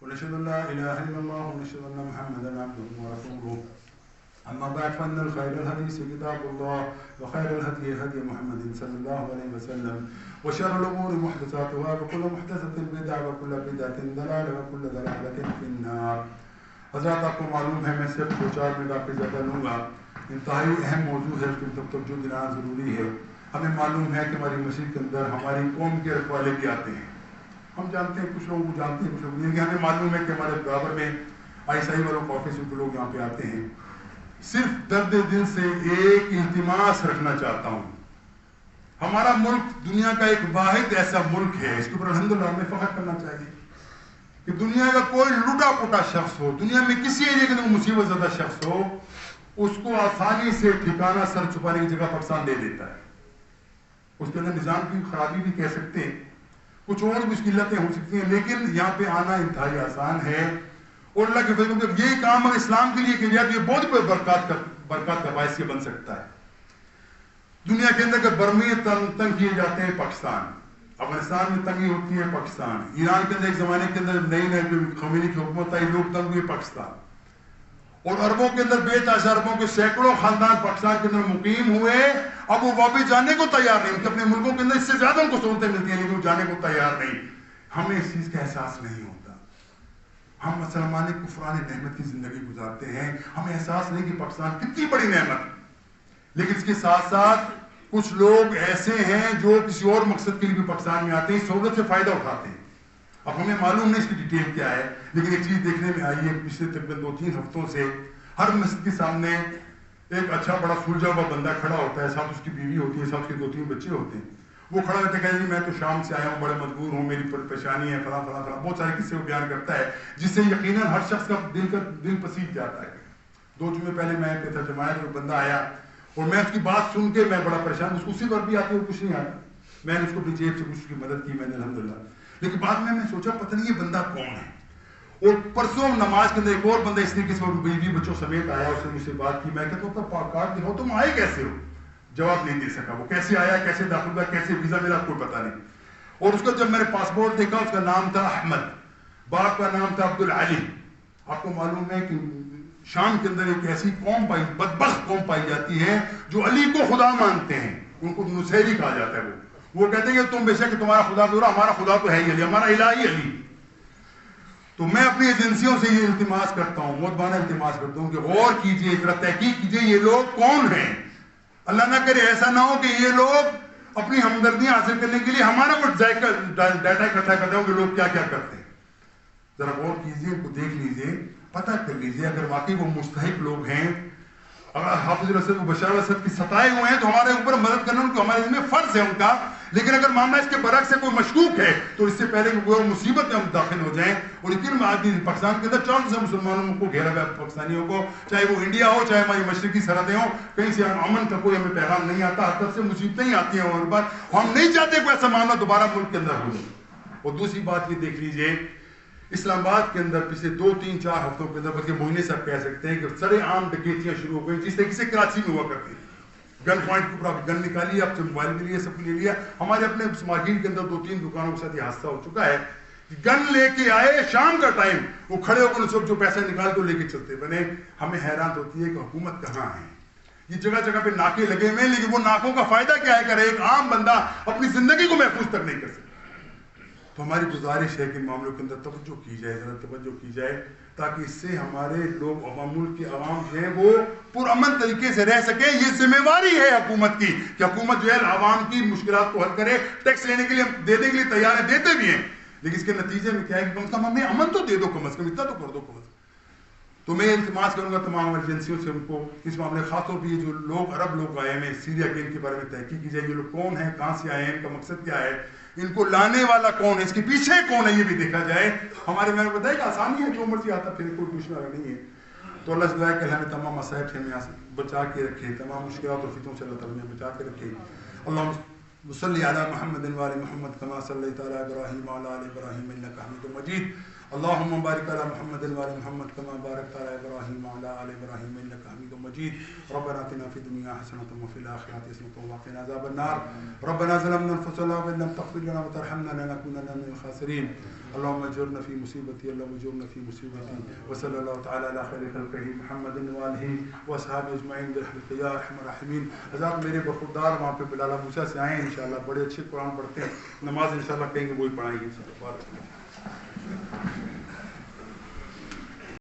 ونشهد أن لا إله إلا الله ونشهد أن محمدا عبده ورسوله. أما بعد فإن الخير الحديث كتاب الله وخير الهدي هدي محمد صلى الله عليه وسلم وشر الأمور محدثاتها وكل محدثة بدعة وكل بدعة ضلالة وكل ضلالة في النار. حضرات آپ کو معلوم ہے میں صرف 2-4 منٹ آپ کے زیادہ لوں گا. انتہائی اہم موضوع ہے, اس کی تب تک جو دلانا ضروری ہے. ہمیں معلوم ہے کہ ہماری مسجد کے اندر ہماری قوم کے رکھوالے بھی آتے ہیں. ہم جانتے ہیں, کچھ لوگوں کو جانتے ہیں, کچھ لوگ نہیں. ہمیں معلوم ہے کہ ہمارے برابر میں آئی والوں کے آفس کے لوگ یہاں پہ آتے ہیں. صرف درد دل سے ایک التماس رکھنا چاہتا ہوں. ہمارا ملک دنیا کا ایک واحد ایسا ملک ہے, اس کے اوپر الحمدللہ ہمیں فخر کرنا چاہیے کہ دنیا کا کوئی لوٹا پوٹا شخص ہو, دنیا میں کسی ایریا کے اندر مصیبت زدہ شخص ہو, اس کو آسانی سے ٹھکانہ سر چھپانے کی جگہ پاکستان دے دیتا ہے. اس کے اندر نظام کی خرابی بھی کہہ سکتے ہیں, کچھ اور بھی مشکلاتیں ہو سکتی ہیں, لیکن یہاں پہ آنا انتہائی آسان ہے. اور اللہ کے فضل سے یہ کام اگر اسلام کے لیے کیا جائے تو یہ بہت بڑی برکات کا باعث یہ بن سکتا ہے. دنیا کے اندر اگر برمی تنگ کیے جاتے ہیں پاکستان, افغانستان میں تنگی ہوتی ہے پاکستان, ایران کے اندر ایک زمانے کے اندر نئی خمینی کی حکومت آئی, لوگ تنگ ہوئے پاکستان, اور عربوں کے اندر بے تحاشا عربوں کے سینکڑوں خاندان پاکستان کے اندر مقیم ہوئے. اب وہ واپس جانے کو تیار نہیں, ان کے اپنے ملکوں کے اندر اس سے زیادہ ان کو سہولتیں ملتی ہیں, لیکن وہ جانے کو تیار نہیں. ہمیں اس چیز کا احساس نہیں ہوتا. ہم مسلمان کفران نعمت کی زندگی گزارتے ہیں, ہمیں احساس نہیں کہ پاکستان کتنی بڑی نعمت. لیکن اس کے ساتھ ساتھ کچھ لوگ ایسے ہیں جو کسی اور مقصد کے لیے بھی پاکستان میں آتے ہیں, سہولت سے فائدہ اٹھاتے ہیں. اب ہمیں معلوم نہیں اس کی ڈیٹیل کیا ہے, لیکن ایک چیز دیکھنے میں آئی ہے پچھلے تقریباً 2-3 ہفتوں سے ہر مسجد کے سامنے ایک اچھا بڑا سلجھا ہوا بندہ کھڑا ہوتا ہے, ساتھ اس کی بیوی ہوتی ہے, ساتھ اس کے 2-3 بچے ہوتے ہیں. وہ کھڑا رہتا ہے کہ جی میں تو شام سے آیا ہوں, بڑے مجبور ہوں, میری پریشانی ہے, فلاں فلاں فلاں, بہت سارے قصے وہ بیان کرتا ہے جس سے یقیناً ہر شخص کا دل پسیج جاتا ہے. 2 جمعے پہلے میں پہ تھا جماعت, وہ بندہ آیا اور میں اس کی بات سن کے میں بڑا پریشان. اس کو اسی وقت بھی آتی ہے, کچھ نہیں آتا. میں نے اس کو اپنی جیب سے کچھ اس کی مدد کی, میں نے الحمدللہ. لیکن بعد میں سوچا پتہ نہیں یہ بندہ کون ہے. اور پرسوں نماز کے اندر ایک اور بندہ اس طریقے سے بیوی بچوں سمیت آیا, اس نے مجھ سے بات کی. میں کہتا ہوں پاک کارڈ دکھاؤ, تم آئے کیسے ہو؟ جواب نہیں دے سکا. وہ کیسے آیا, کیسے داخل ہوا, کیسے ویزا ملا, کوئی پتہ نہیں. اور اس کا جب میں نے پاسپورٹ دیکھا, اس کا نام تھا احمد, باپ کا نام تھا عبدالعلی. آپ کو معلوم ہے کہ شام کے اندر ایک ایسی قوم بدبخت قوم پائی جاتی ہے جو علی کو خدا مانتے ہیں, ان کو نصیری کہا جاتا ہے. وہ کہتے ہیں کہ تم بے شک تمہارا خدا تو ہمارا خدا تو ہے ہی علی, ہمارا الہی علی. تو میں اپنی ایجنسیوں سے یہ التماس کرتا ہوں, مؤدبانہ التماس کرتا ہوں کہ غور کیجئے, ذرا تحقیق کیجئے یہ لوگ کون ہیں. اللہ نہ کرے ایسا نہ ہو کہ یہ لوگ اپنی ہمدردیاں حاصل کرنے کے لیے ہمارا کچھ ڈیٹا اکٹھا کرتے ہوں کہ لوگ کیا کیا کرتے ہیں. ذرا غور کیجئے, ان کو دیکھ لیجئے, پتہ کر لیجئے. اگر واقعی وہ مستحق لوگ ہیں, اگر حافظ الاسد و بشار الاسد کی ستائے ہوئے ہیں تو ہمارے اوپر مدد کرنا ان کو ہمارے ذمہ فرض ہے ان کا. لیکن اگر معاملہ اس کے برعکس سے کوئی مشکوک ہے تو اس سے پہلے کہ کوئی مصیبت میں ہم داخل ہو جائیں. اور یقین آدمی پاکستان کے اندر 400 سے مسلمانوں کو گھیرا ہوا پاکستانیوں کو, چاہے وہ انڈیا ہو چاہے ہماری مشرقی سرحدیں ہوں, کہیں سے امن کا کوئی ہمیں پیغام نہیں آتا, ہر طرف سے مصیبتیں ہی آتی ہیں. اور بات ہم نہیں چاہتے کوئی ایسا معاملہ دوبارہ ملک کے اندر ہو جائے. اور دوسری بات یہ دیکھ لیجئے, اسلام آباد کے اندر پچھلے 2-3-4 ہفتوں کے اندر بلکہ مہینے سے آپ کہہ سکتے ہیں کہ سرے عام ڈکیتیاں شروع ہو گئی, جس طریقے سے کراچی میں ہوا کرتی. گن پوائنٹ کے اوپر گن نکالی, آپ سے موبائل بھی لیا, سب کو لے لیا. ہمارے اپنے مارکیٹ کے اندر 2-3 دکانوں کے ساتھ یہ حادثہ ہو چکا ہے. گن لے کے آئے شام کا ٹائم, وہ کھڑے ہو کر سب جو پیسہ نکال کے لے کے چلتے بنے. ہمیں حیران ہوتی ہے کہ حکومت کہاں ہے. یہ جگہ جگہ پہ ناکے لگے ہوئے ہیں, لیکن وہ ناکوں کا فائدہ کیا ہے کرے, ایک عام بندہ اپنی زندگی کو محفوظ تک نہیں کر سکتا. تو ہماری گزارش ہے کہ معاملوں کے اندر توجہ کی جائے, ذرا توجہ کی جائے, تاکہ اس سے ہمارے لوگ ملک کے عوام جو ہیں وہ پرامن طریقے سے رہ سکیں. یہ ذمہ داری ہے حکومت کی کہ حکومت جو ہے عوام کی مشکلات کو حل کرے. ٹیکس لینے کے لیے دینے کے لیے تیار ہیں, دیتے بھی ہیں, لیکن اس کے نتیجے میں کیا ہے کہ کم از کم ہمیں امن تو دے دو, کم از کم اتنا تو کر دو کم از کم. تو میں التماس کروں گا تمام ایجنسیوں سے, ان کو اس معاملے خاص طور پہ یہ جو لوگ عرب لوگ آئے ہیں سیریا کے, ان کے بارے میں تحقیق کی جائے. یہ لوگ کون ہیں, کہاں سے آئے ہیں, ان کا مقصد کیا ہے, ان کو لانے والا کون ہے, اس کے پیچھے کون ہے, یہ بھی دیکھا جائے. ہمارے میں نے بتایا کہ آسانی ہے, جو مرضی آتا پھر کوئی پوچھنے والا نہیں ہے. تو اللہ سے دعا ہے کہ ہمیں تمام مصائب سے ہمیں بچا کے رکھے, تمام مشکلات اور فتنوں سے اللہ تعالیٰ ہمیں بچا کے رکھے. اللہم صلی علی محمد و علی محمد کما صلیت علی ابراہیم و علی آل ابراہیم انک حمید مجید. اللهم بارك على محمد وعلى محمد كما باركت على ابراهيم وعلى ال ابراهيم انك حميد مجيد. ربنا اتنا في الدنيا حسنه وفي الاخره حسنه وقنا عذاب النار. ربنا ظلمنا انفسنا وان لم تغفر لنا وترحمنا لنكونن من الخاسرين. اللهم اجرنا في مصيبتي، اللهم اجرنا في مصيبتي. وصلى الله تعالى على خير خلقه محمد واله واصحابه اجمعين برحمتك يا ارحم الراحمين. حضرات میرے برخوردار وہاں پہ بلال موسیٰ سے آئے ہیں انشاءاللہ، بڑے اچھے قرآن پڑھتے ہیں، نماز انشاءاللہ کہیں گے وہی پڑھائیں گے.